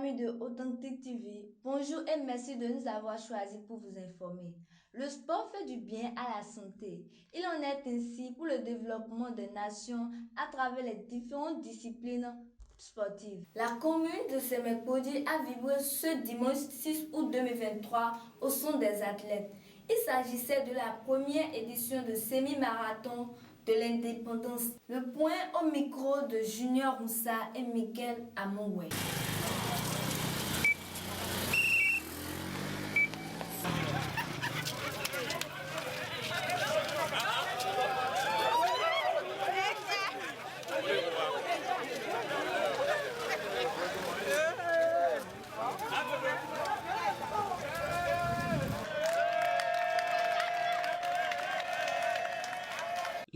amis de Authentique TV, bonjour et merci de nous avoir choisis pour vous informer. Le sport fait du bien à la santé. Il en est ainsi pour le développement des nations à travers les différentes disciplines sportives. La commune de Semekpodi a vibré ce dimanche 6 août 2023 au son des athlètes. Il s'agissait de la première édition de semi-marathon de l'indépendance. Le point au micro de Junior Moussa et Michael Amongwe.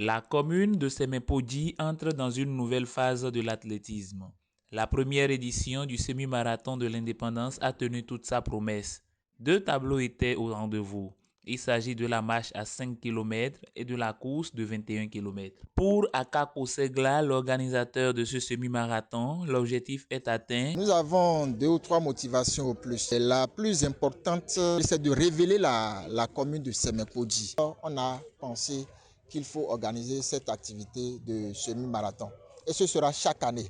La commune de Semekpodi entre dans une nouvelle phase de l'athlétisme. La première édition du semi-marathon de l'indépendance a tenu toute sa promesse. 2 tableaux étaient au rendez-vous. Il s'agit de la marche à 5 km et de la course de 21 km. Pour Akako Segla, l'organisateur de ce semi-marathon, l'objectif est atteint. Nous avons 2 ou 3 motivations au plus. La plus importante, c'est de révéler la commune de Semekpodi. On a pensé qu'il faut organiser cette activité de semi-marathon. Et ce sera chaque année.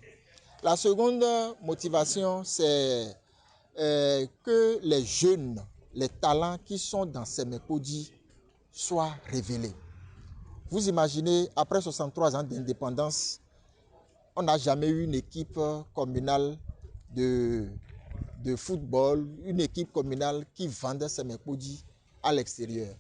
La seconde motivation, c'est que les jeunes, les talents qui sont dans Semekpodi soient révélés. Vous imaginez, après 63 ans d'indépendance, on n'a jamais eu une équipe communale de football, une équipe communale qui vendait Semekpodi à l'extérieur.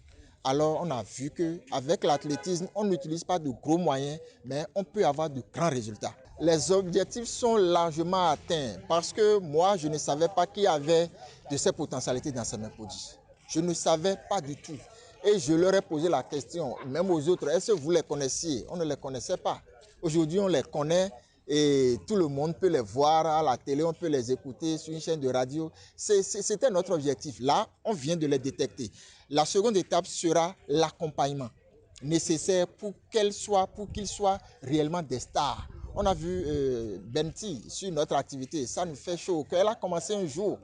Alors on a vu qu'avec l'athlétisme, on n'utilise pas de gros moyens, mais on peut avoir de grands résultats. Les objectifs sont largement atteints parce que moi, je ne savais pas qu'il y avait de ces potentialités dans Semekpodi. Je ne savais pas du tout. Et je leur ai posé la question, même aux autres, est-ce que vous les connaissiez? On ne les connaissait pas. Aujourd'hui, on les connaît et tout le monde peut les voir à la télé, on peut les écouter sur une chaîne de radio. C'était notre objectif. Là, on vient de les détecter. La seconde étape sera l'accompagnement nécessaire pour qu'ils soient réellement des stars. On a vu Benti sur notre activité, ça nous fait chaud. Elle a commencé un jour,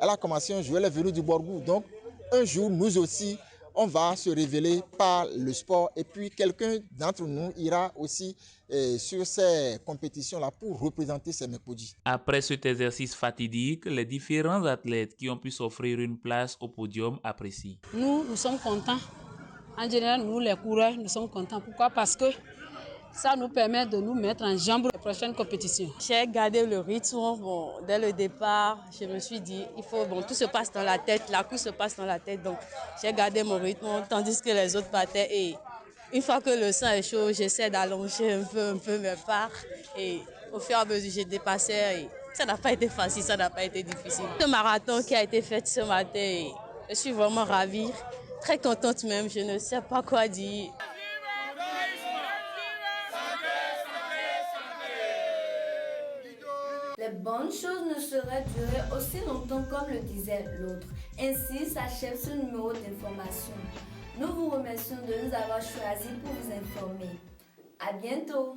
elle est venue du Borgou. Donc, un jour, nous aussi, on va se révéler par le sport et puis quelqu'un d'entre nous ira aussi sur ces compétitions-là pour représenter Semekpodi. Après cet exercice fatidique, les différents athlètes qui ont pu s'offrir une place au podium apprécient. Nous sommes contents. En général, nous les coureurs, nous sommes contents. Pourquoi? Parce que ça nous permet de nous mettre en jambe pour les prochaines compétitions. J'ai gardé le rythme. Dès le départ, je me suis dit, tout se passe dans la tête, la course se passe dans la tête. Donc, j'ai gardé mon rythme, tandis que les autres battaient. Et une fois que le sang est chaud, j'essaie d'allonger un peu mes parts. Et au fur et à mesure, j'ai dépassé. Et ça n'a pas été facile, ça n'a pas été difficile. Ce marathon qui a été fait ce matin, je suis vraiment ravie, très contente même. Je ne sais pas quoi dire. Les bonnes choses ne sauraient durer aussi longtemps comme le disait l'autre. Ainsi s'achève ce numéro d'information. Nous vous remercions de nous avoir choisis pour vous informer. À bientôt.